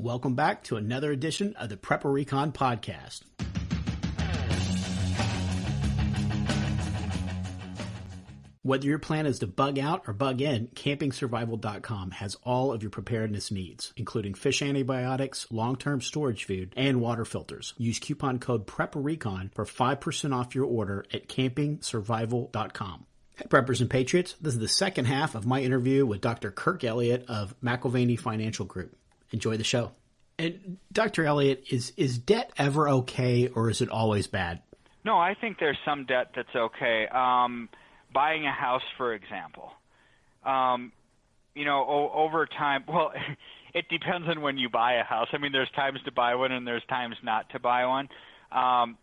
welcome back to another edition of the Prepper Recon podcast. Whether your plan is to bug out or bug in, CampingSurvival.com has all of your preparedness needs, including fish antibiotics, long-term storage food, and water filters. Use coupon code PrepperRecon for 5% off your order at CampingSurvival.com. Hey, Preppers and Patriots, this is the second half of my interview with Dr. Kirk Elliot of McIlvaney Financial Group. Enjoy the show. And Dr. Elliot, is debt ever okay, or is it always bad? No, I think there's some debt that's okay. Buying a house, for example, over time, well, it depends on when you buy a house. I mean, there's times to buy one and there's times not to buy one.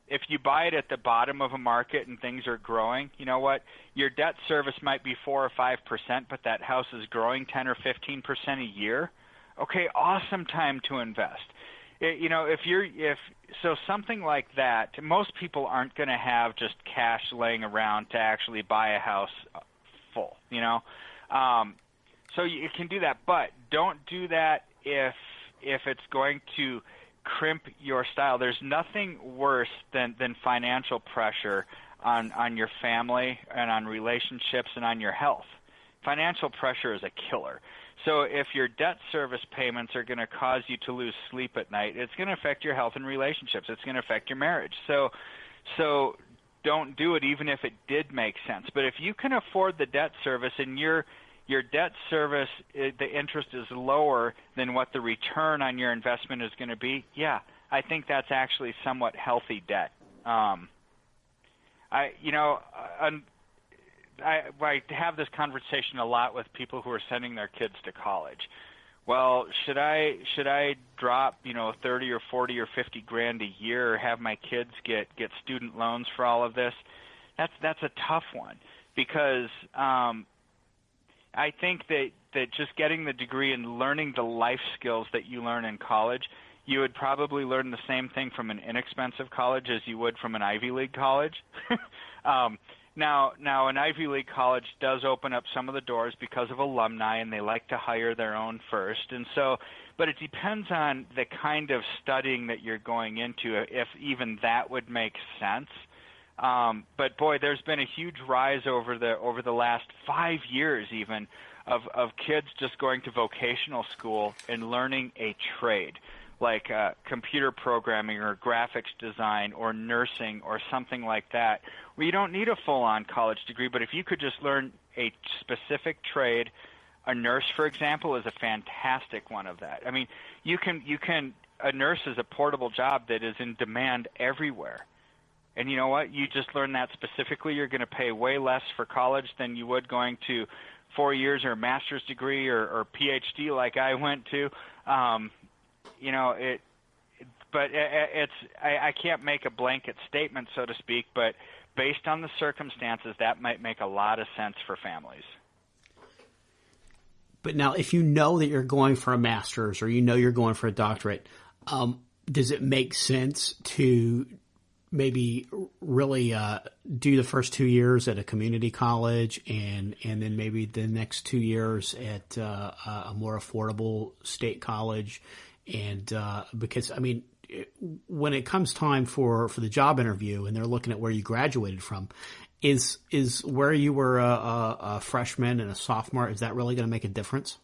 If you buy it at the bottom of a market and things are growing, you know what? Your debt service might be 4 or 5%, but that house is growing 10 or 15% a year. Okay, awesome time to invest. So something like that, most people aren't going to have just cash laying around to actually buy a house full, So you can do that, but don't do that if it's going to crimp your style. There's nothing worse than financial pressure on your family and on relationships and on your health. Financial pressure is a killer. So if your debt service payments are going to cause you to lose sleep at night, it's going to affect your health and relationships. It's going to affect your marriage. So don't do it even if it did make sense. But if you can afford the debt service and your debt service, the interest is lower than what the return on your investment is going to be, yeah, I think that's actually somewhat healthy debt. I have this conversation a lot with people who are sending their kids to college. Well, should I drop 30 or 40 or 50 grand a year, or have my kids get student loans for all of this? That's a tough one, because I think that just getting the degree and learning the life skills that you learn in college, you would probably learn the same thing from an inexpensive college as you would from an Ivy League college. Now, an Ivy League college does open up some of the doors because of alumni, and they like to hire their own first. And so, but it depends on the kind of studying that you're going into, if even that would make sense. But boy, there's been a huge rise over the last 5 years even of kids just going to vocational school and learning a trade, like computer programming or graphics design or nursing or something like that, where you don't need a full-on college degree, but if you could just learn a specific trade, a nurse, for example, is a fantastic one of that. I mean, a nurse is a portable job that is in demand everywhere. And you know what? You just learn that specifically. You're going to pay way less for college than you would going to 4 years or a master's degree or PhD like I went to. I can't make a blanket statement, so to speak, but based on the circumstances, that might make a lot of sense for families. But now, if you know that you're going for a master's or you're going for a doctorate, does it make sense to maybe really do the first 2 years at a community college and then maybe the next 2 years at a more affordable state college? And because, I mean, when it comes time for the job interview and they're looking at where you graduated from, is where you were a freshman and a sophomore, is that really going to make a difference?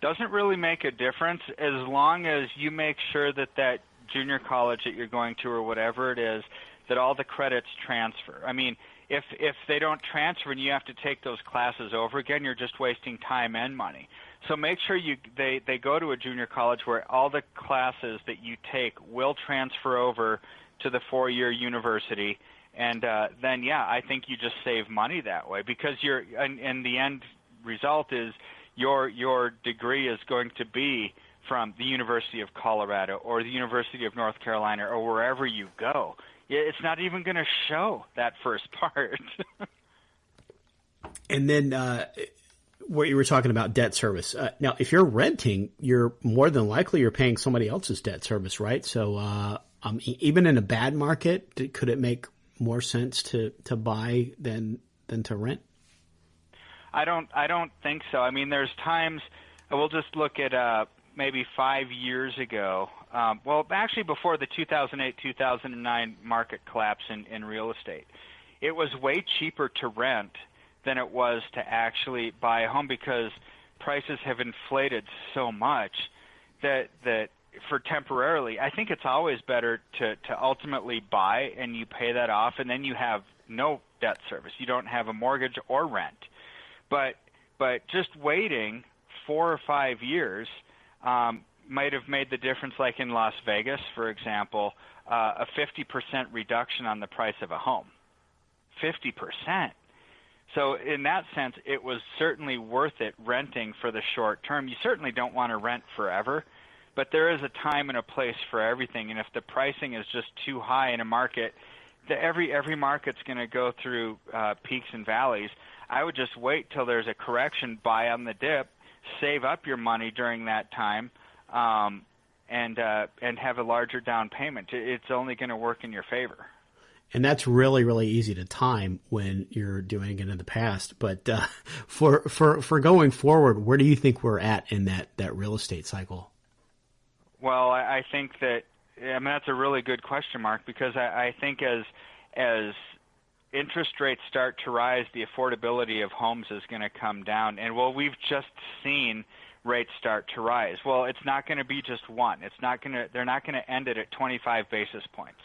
Doesn't really make a difference as long as you make sure that junior college that you're going to or whatever it is, that all the credits transfer. I mean, if they don't transfer and you have to take those classes over again, you're just wasting time and money. So make sure they go to a junior college where all the classes that you take will transfer over to the 4-year university, and then I think you just save money that way, because and the end result is your degree is going to be from the University of Colorado or the University of North Carolina or wherever you go. It's not even going to show that first part. And then what you were talking about, debt service. Now, if you're renting, you're more than likely you're paying somebody else's debt service, right? So even in a bad market, could it make more sense to buy than to rent? I don't think so. I mean, there's times we'll just look at maybe 5 years ago, well, actually before the 2008-2009 market collapse in real estate, it was way cheaper to rent than it was to actually buy a home because prices have inflated so much that for temporarily, I think it's always better to ultimately buy and you pay that off, and then you have no debt service. You don't have a mortgage or rent. But just waiting 4 or 5 years might have made the difference, like in Las Vegas, for example, a 50% reduction on the price of a home. 50%. So in that sense, it was certainly worth it renting for the short term. You certainly don't want to rent forever, but there is a time and a place for everything. And if the pricing is just too high in a market, every market's going to go through peaks and valleys. I would just wait till there's a correction, buy on the dip, save up your money during that time, and have a larger down payment. It's only going to work in your favor. And that's really, really easy to time when you're doing it in the past. But for going forward, where do you think we're at in that real estate cycle? Well, I think that, I mean, that's a really good question, Mark, because I think as interest rates start to rise, the affordability of homes is going to come down. And, well, we've just seen rates start to rise. Well, it's not going to be just one. They're not going to end it at 25 basis points.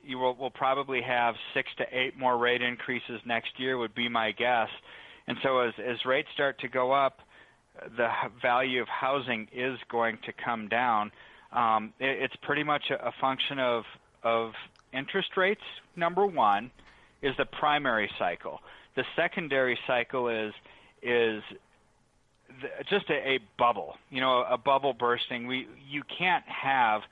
We'll probably have 6 to 8 more rate increases next year would be my guess. And so as rates start to go up, the value of housing is going to come down. It's pretty much a function of interest rates. Number one is the primary cycle. The secondary cycle is just a bubble, a bubble bursting. You can't have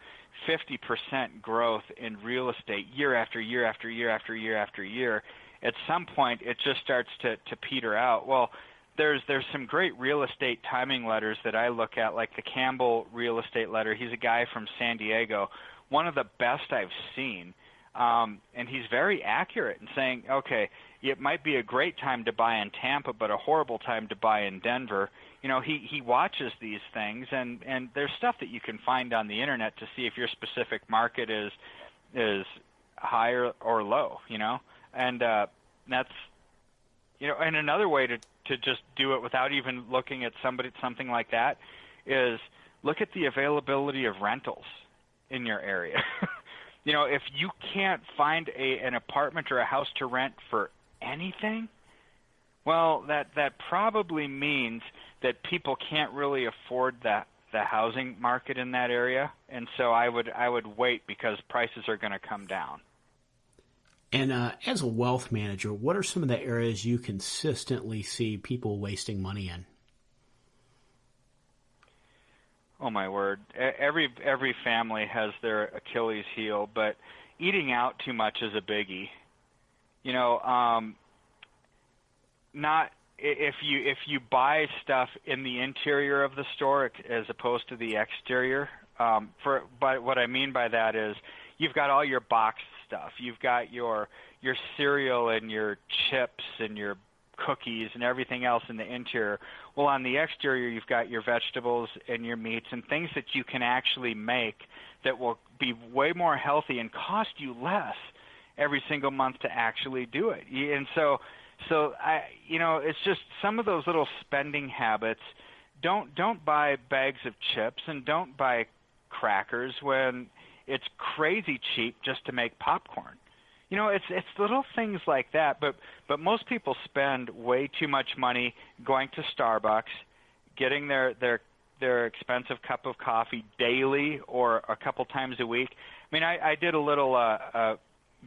50% growth in real estate year after year after year after year after year. At some point, it just starts to peter out. Well, there's some great real estate timing letters that I look at, like the Campbell real estate letter. He's a guy from San Diego, one of the best I've seen. And he's very accurate in saying, okay, it might be a great time to buy in Tampa, but a horrible time to buy in Denver. He watches these things, and there's stuff that you can find on the internet to see if your specific market is high or low, and that's, and another way to just do it without even looking at something like that is look at the availability of rentals in your area. If you can't find an apartment or a house to rent for anything, well, that probably means that people can't really afford the housing market in that area, and so I would wait because prices are going to come down. And as a wealth manager, what are some of the areas you consistently see people wasting money in? Oh, my word. Every family has their Achilles heel, but eating out too much is a biggie. Not if you buy stuff in the interior of the store as opposed to the exterior. But what I mean by that is you've got all your boxed stuff. You've got your cereal and your chips and your cookies and everything else in the interior. Well, on the exterior, you've got your vegetables and your meats and things that you can actually make that will be way more healthy and cost you less every single month to actually do it. And so it's just some of those little spending habits. Don't buy bags of chips and don't buy crackers when it's crazy cheap just to make popcorn. It's little things like that, but most people spend way too much money going to Starbucks, getting their expensive cup of coffee daily or a couple times a week. I mean, I did a little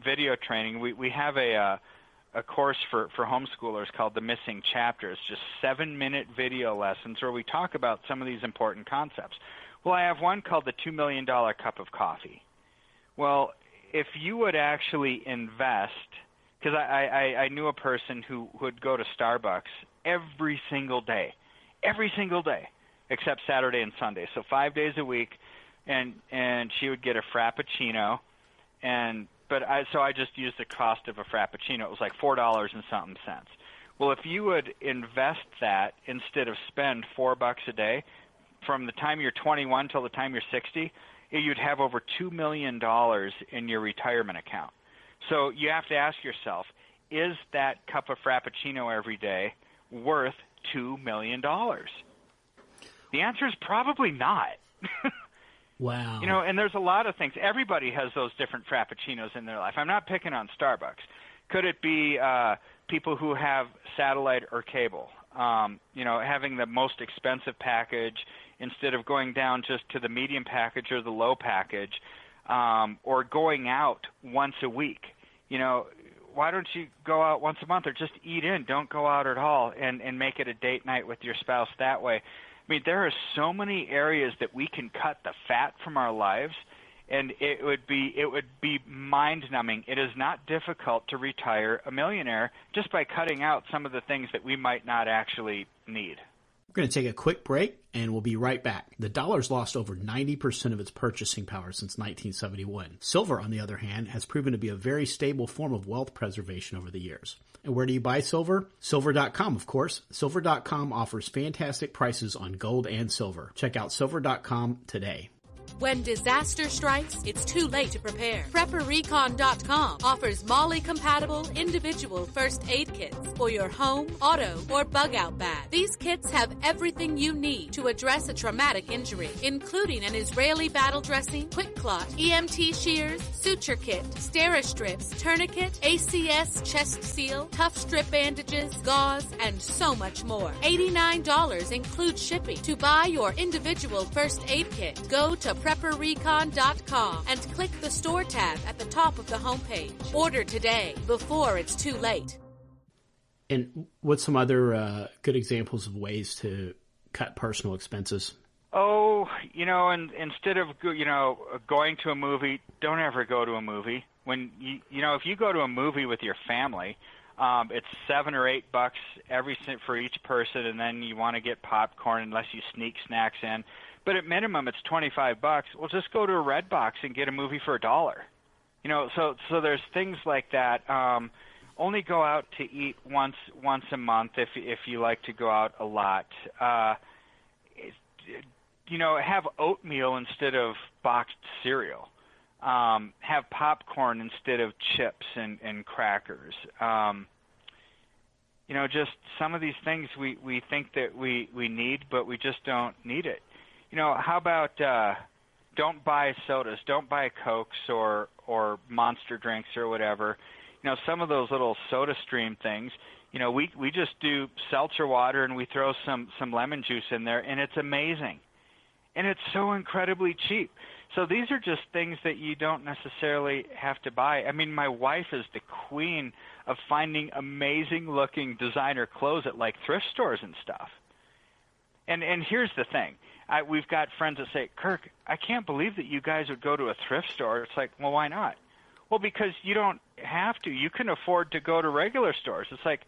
video training. We have a course for homeschoolers called The Missing Chapters, just 7-minute video lessons where we talk about some of these important concepts. Well, I have one called the $2 Million Cup of Coffee. Well, if you would actually invest, because I knew a person who would go to Starbucks every single day, except Saturday and Sunday, so 5 days a week, and she would get a Frappuccino, so I just used the cost of a Frappuccino. It was like $4 and something cents. Well, if you would invest that instead of spend $4 a day, from the time you're 21 till the time you're 60, you'd have over $2 million in your retirement account. So you have to ask yourself, is that cup of Frappuccino every day worth $2 million? The answer is probably not. Wow. And there's a lot of things. Everybody has those different Frappuccinos in their life. I'm not picking on Starbucks. Could it be people who have satellite or cable? Having the most expensive package instead of going down just to the medium package or the low package, or going out once a week. Why don't you go out once a month or just eat in? Don't go out at all and make it a date night with your spouse that way. I mean, there are so many areas that we can cut the fat from our lives, and it would be mind-numbing. It is not difficult to retire a millionaire just by cutting out some of the things that we might not actually need. We're going to take a quick break, and we'll be right back. The dollar's lost over 90% of its purchasing power since 1971. Silver, on the other hand, has proven to be a very stable form of wealth preservation over the years. And where do you buy silver? Silver.com, of course. Silver.com offers fantastic prices on gold and silver. Check out silver.com today. When disaster strikes, it's too late to prepare. PrepperRecon.com offers MOLLE-compatible individual first aid kits for your home, auto, or bug-out bag. These kits have everything you need to address a traumatic injury, including an Israeli battle dressing, quick clot, EMT shears, suture kit, Steri-strips, tourniquet, ACS chest seal, tough strip bandages, gauze, and so much more. $89 includes shipping. To buy your individual first aid kit, go to PrepperRecon.com and click the store tab at the top of the homepage. Order today before it's too late. And what's some other good examples of ways to cut personal expenses? Oh, and instead of going to a movie, don't ever go to a movie. When if you go to a movie with your family, it's $7 or $8 for each person, and then you want to get popcorn unless you sneak snacks in. But at minimum, it's $25. Well, just go to a Red Box and get a movie for $1. So there's things like that. Only go out to eat once a month if you like to go out a lot. Have oatmeal instead of boxed cereal. Have popcorn instead of chips and crackers. Just some of these things we think that we need, but we just don't need it. How about don't buy sodas, don't buy Cokes or Monster drinks or whatever. Some of those little Soda Stream things, we just do seltzer water and we throw some lemon juice in there, and it's amazing. And it's so incredibly cheap. So these are just things that you don't necessarily have to buy. I mean, my wife is the queen of finding amazing-looking designer clothes at, like, thrift stores and stuff. And here's the thing. We've got friends that say, Kirk, I can't believe that you guys would go to a thrift store. It's like, well, why not? Well, because you don't have to. You can afford to go to regular stores. It's like,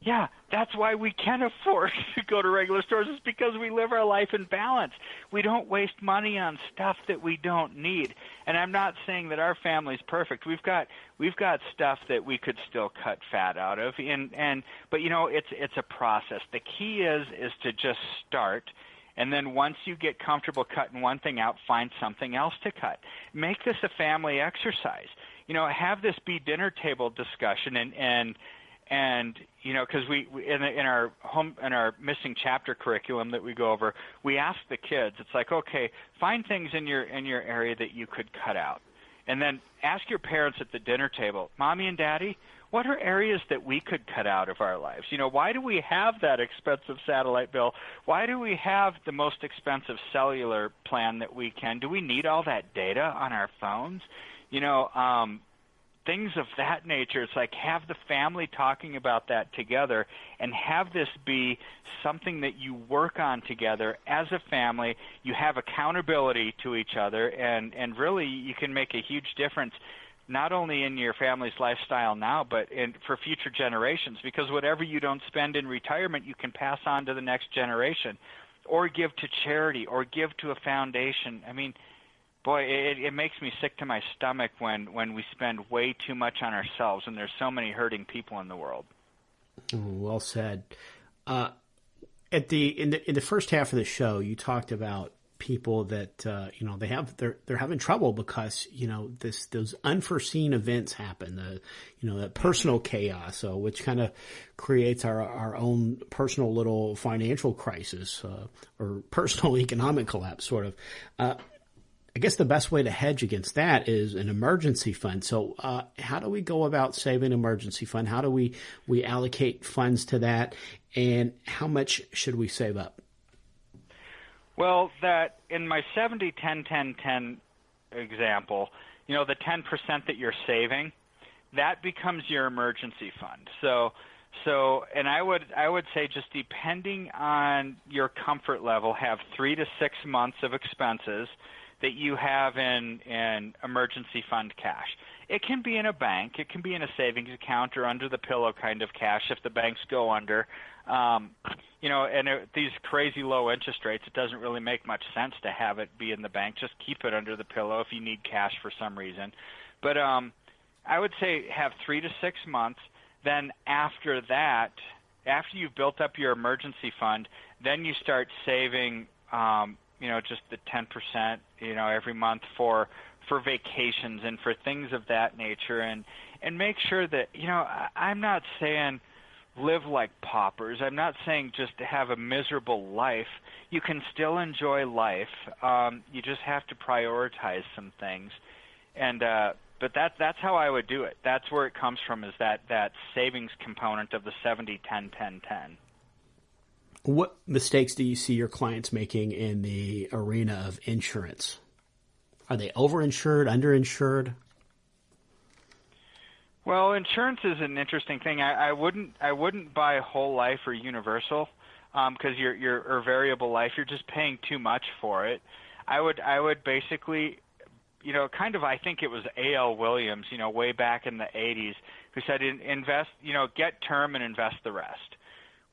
yeah, that's why we can afford to go to regular stores. It's because we live our life in balance. We don't waste money on stuff that we don't need. And I'm not saying that our family's perfect. We've got stuff that we could still cut fat out of. But it's a process. The key is to just start. And then once you get comfortable cutting one thing out, find something else to cut. Make this a family exercise. Have this be dinner table discussion, and because we in our missing chapter curriculum that we go over, we ask the kids. It's like, okay, find things in your area that you could cut out, and then ask your parents at the dinner table, Mommy and Daddy, what are areas that we could cut out of our lives? Why do we have that expensive satellite bill? Why do we have the most expensive cellular plan that we can? Do we need all that data on our phones? Things of that nature. It's like, have the family talking about that together and have this be something that you work on together as a family. You have accountability to each other, and really you can make a huge difference not only in your family's lifestyle now, but for future generations, because whatever you don't spend in retirement, you can pass on to the next generation or give to charity or give to a foundation. I mean, boy, it makes me sick to my stomach when we spend way too much on ourselves, and there's so many hurting people in the world. Well said. in the first half of the show, you talked about people that they're having trouble because those unforeseen events happen. The personal chaos, which kind of creates our own personal little financial crisis or personal economic collapse, sort of. I guess the best way to hedge against that is an emergency fund. So how do we go about saving an emergency fund? How do we allocate funds to that? And how much should we save up? Well, that in my 70-10-10-10 example, the 10% that you're saving, that becomes your emergency fund. So, and I would say, just depending on your comfort level, have 3 to 6 months of expenses that you have in emergency fund cash. It can be in a bank, it can be in a savings account or under the pillow kind of cash if the banks go under. These crazy low interest rates, it doesn't really make much sense to have it be in the bank. Just keep it under the pillow if you need cash for some reason. But I would say have 3 to 6 months. Then after that, after you've built up your emergency fund, then you start saving just the 10%, every month for vacations and for things of that nature, and make sure that, I'm not saying live like paupers. I'm not saying just to have a miserable life. You can still enjoy life. You just have to prioritize some things. And but that's how I would do it. That's where it comes from, is that savings component of the 70-10-10-10. What mistakes do you see your clients making in the arena of insurance? Are they overinsured, underinsured? Well, insurance is an interesting thing. I wouldn't buy whole life or universal because or variable life. You're just paying too much for it. I would basically, I think it was A.L. Williams, way back in the 80s, who said invest, get term and invest the rest.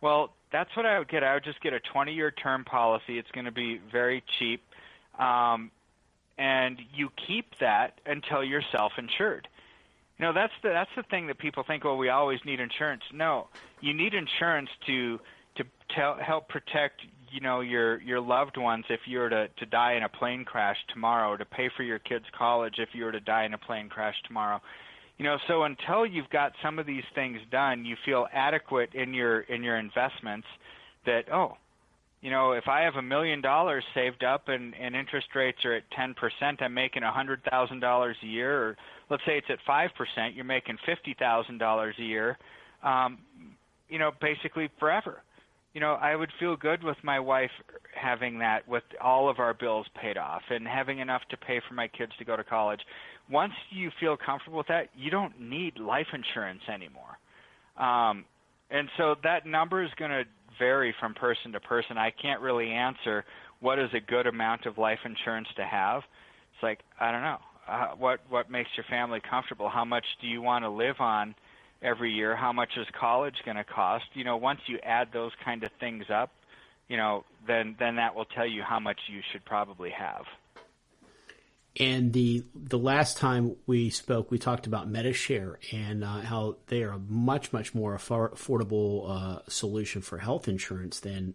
Well, that's what I would get. I would just get a 20-year term policy. It's going to be very cheap, and you keep that until you're self-insured. That's the thing that people think, we always need insurance. No, you need insurance to help protect your loved ones if you were to die in a plane crash tomorrow, or to pay for your kids' college if you were to die in a plane crash tomorrow. So until you've got some of these things done, you feel adequate in your investments that, if I have $1 million saved up and interest rates are at 10%, I'm making $100,000 a year, or let's say it's at 5%, you're making $50,000 a year, basically forever. I would feel good with my wife having that, with all of our bills paid off and having enough to pay for my kids to go to college. Once you feel comfortable with that, you don't need life insurance anymore. And so that number is going to vary from person to person. I can't really answer what is a good amount of life insurance to have. It's like, I don't know. What makes your family comfortable? How much do you want to live on every year? How much is college going to cost? Once you add those kind of things up, then that will tell you how much you should probably have. And the last time we spoke, we talked about MediShare and how they are a much, much more affordable solution for health insurance than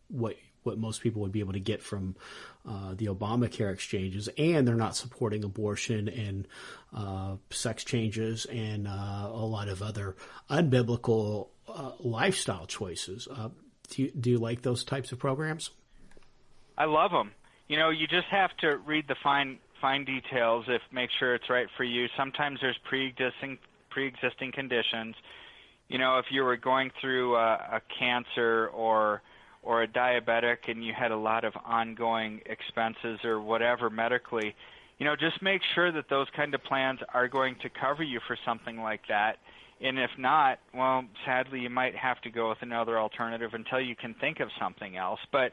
what most people would be able to get from the Obamacare exchanges. And they're not supporting abortion and sex changes and a lot of other unbiblical lifestyle choices. Do you like those types of programs? I love them. You just have to read the fine details make sure it's right for you. Sometimes there's pre-existing conditions. If you were going through a cancer or a diabetic and you had a lot of ongoing expenses or whatever medically, just make sure that those kind of plans are going to cover you for something like that. And if not, well, sadly, you might have to go with another alternative until you can think of something else. But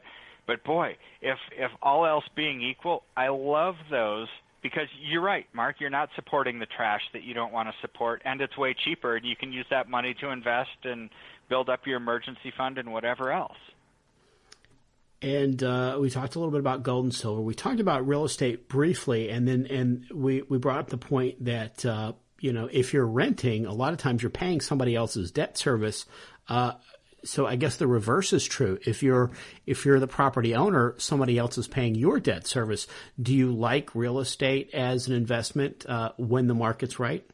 boy, if all else being equal, I love those because you're right, Mark, you're not supporting the trash that you don't want to support, and it's way cheaper, and you can use that money to invest and build up your emergency fund and whatever else. And we talked a little bit about gold and silver. We talked about real estate briefly, and we brought up the point that if you're renting, a lot of times you're paying somebody else's debt service. So I guess the reverse is true. If you're the property owner, somebody else is paying your debt service. Do you like real estate as an investment when the market's right?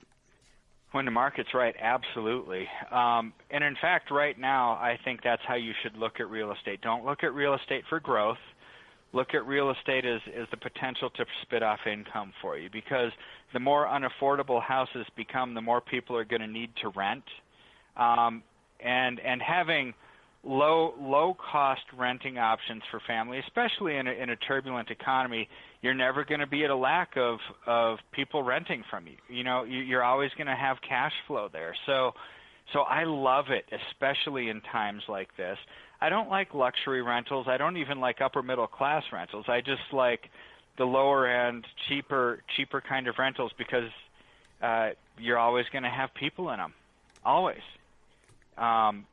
When the market's right, absolutely. And in fact, right now, I think that's how you should look at real estate. Don't look at real estate for growth. Look at real estate as the potential to spit off income for you, because the more unaffordable houses become, the more people are going to need to rent. And having low cost renting options for family, especially in a turbulent economy, you're never going to be at a lack of people renting from you. You know, you're always going to have cash flow there. So I love it, especially in times like this. I don't like luxury rentals. I don't even like upper middle class rentals. I just like the lower end, cheaper kind of rentals, because you're always going to have people in them, always. And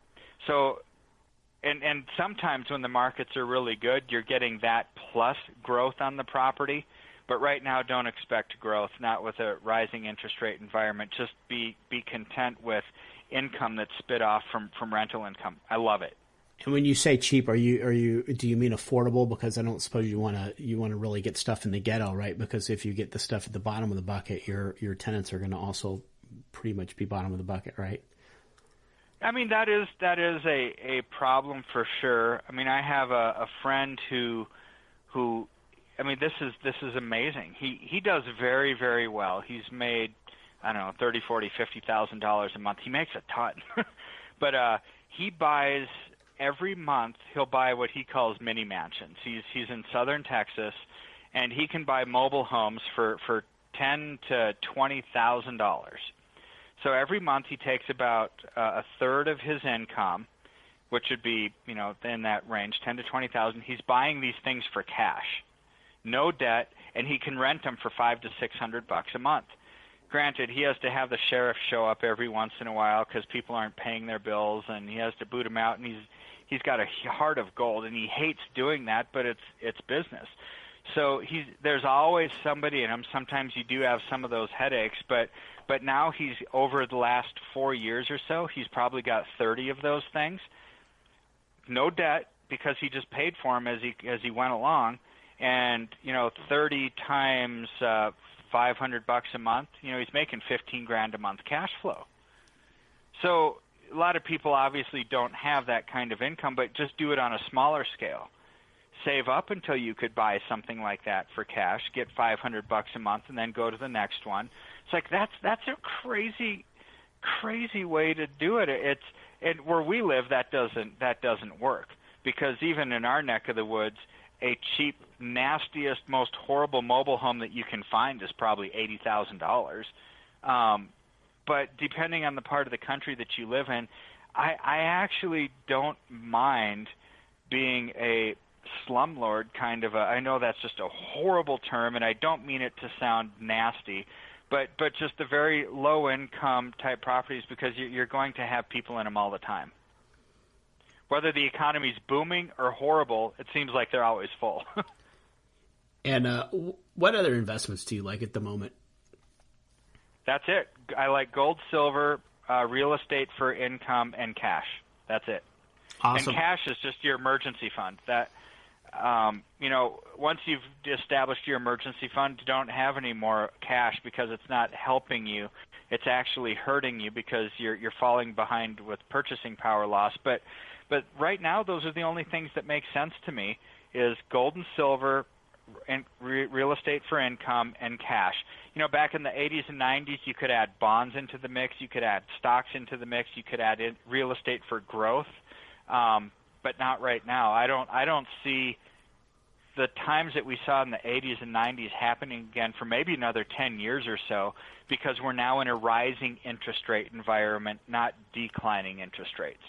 sometimes when the markets are really good, you're getting that plus growth on the property. But right now, don't expect growth, not with a rising interest rate environment. Just be content with income that's spit off from rental income. I love it. And when you say cheap, do you mean affordable? Because I don't suppose you want to really get stuff in the ghetto, right? Because if you get the stuff at the bottom of the bucket, your tenants are going to also pretty much be bottom of the bucket, right? I mean, that is a problem for sure. I mean, I have a friend who I mean, this is amazing. He does very, very well. He's made, I don't know, $30,000, $40,000, $50,000 a month. He makes a ton. But he buys every month. He'll buy what he calls mini mansions. He's in southern Texas, and he can buy mobile homes for $10,000 to $20,000. So every month he takes about a third of his income, which would be, you know, in that range, $10,000 to $20,000. He's buying these things for cash, no debt, and he can rent them for $500 to $600 a month. Granted, he has to have the sheriff show up every once in a while because people aren't paying their bills, and he has to boot them out. And he's got a heart of gold, and he hates doing that, but it's business. So there's always somebody in him. Sometimes you do have some of those headaches, but now he's, over the last 4 years or so, he's probably got 30 of those things. No debt, because he just paid for them as he went along, and 30 times $500 a month. He's making $15,000 a month cash flow. So a lot of people obviously don't have that kind of income, but just do it on a smaller scale. Save up until you could buy something like that for cash, get $500 a month, and then go to the next one. It's like that's a crazy way to do it. And where we live, that doesn't work, because even in our neck of the woods, a cheap, nastiest, most horrible mobile home that you can find is probably $80,000. But depending on the part of the country that you live in, I actually don't mind being a slumlord kind of I know that's just a horrible term, and I don't mean it to sound nasty, but just the very low income type properties, because you're going to have people in them all the time. Whether the economy's booming or horrible, it seems like they're always full. And what other investments do you like at the moment? That's it. I like gold, silver, real estate for income, and cash. That's it. Awesome. And cash is just your emergency fund. That once you've established your emergency fund, you don't have any more cash, because it's not helping you. It's actually hurting you, because you're falling behind with purchasing power loss. But right now, those are the only things that make sense to me: is gold and silver, and real estate for income, and cash. Back in the 80s and 90s, you could add bonds into the mix, you could add stocks into the mix, you could add real estate for growth, but not right now. I don't see the times that we saw in the 80s and 90s happening again for maybe another 10 years or so, because we're now in a rising interest rate environment, not declining interest rates.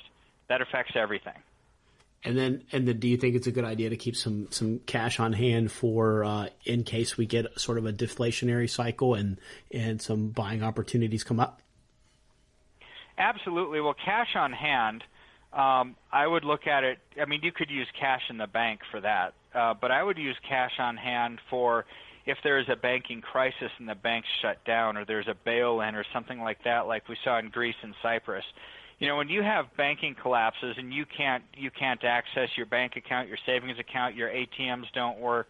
That affects everything. And then do you think it's a good idea to keep some cash on hand for in case we get sort of a deflationary cycle and some buying opportunities come up? Absolutely. Well, cash on hand, I would look at it. I mean, you could use cash in the bank for that, but I would use cash on hand for if there is a banking crisis and the banks shut down, or there's a bail-in or something like that, like we saw in Greece and Cyprus. when you have banking collapses and you can't access your bank account, your savings account, your ATMs don't work,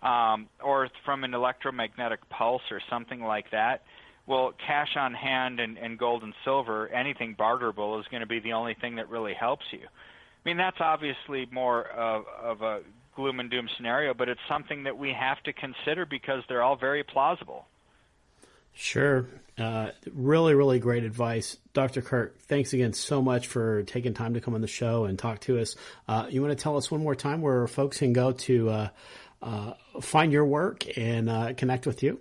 or from an electromagnetic pulse or something like that, well, cash on hand and gold and silver, anything barterable, is going to be the only thing that really helps you. I mean, that's obviously more of a gloom and doom scenario, but it's something that we have to consider because they're all very plausible. Sure. Really, really great advice. Dr. Kirk, thanks again so much for taking time to come on the show and talk to us. You want to tell us one more time where folks can go to find your work and connect with you?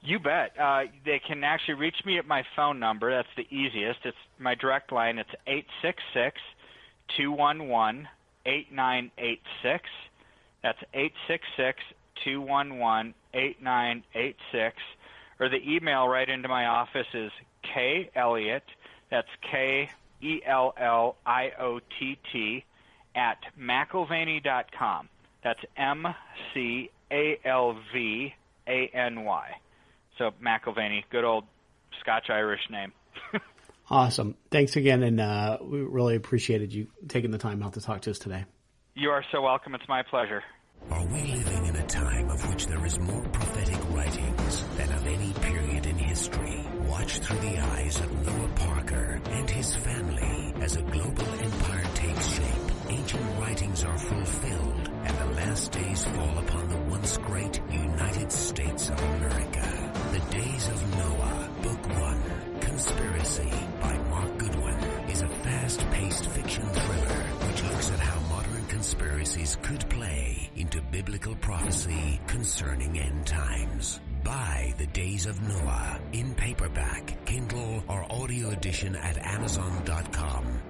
You bet. They can actually reach me at my phone number. That's the easiest. It's my direct line. It's 866-211-8986. That's 866-211-8986. Or the email right into my office is kelliott, that's KELLIOTT, at McIlvaney.com. That's MCALVANY. So McIlvaney, good old Scotch-Irish name. Awesome. Thanks again, and we really appreciated you taking the time out to talk to us today. You are so welcome. It's my pleasure. Are we living in a time of which there is more prophetic writings than of any period in history? Watch through the eyes of Noah Parker and his family as a global empire takes shape. Ancient writings are fulfilled, and the last days fall upon the once great United States of America. The Days of Noah, Book 1, Conspiracy by Mark Goodwin, is a fast-paced fiction thriller which looks at how modern conspiracies could play into biblical prophecy concerning end times. Buy The Days of Noah in paperback, Kindle, or audio edition at Amazon.com.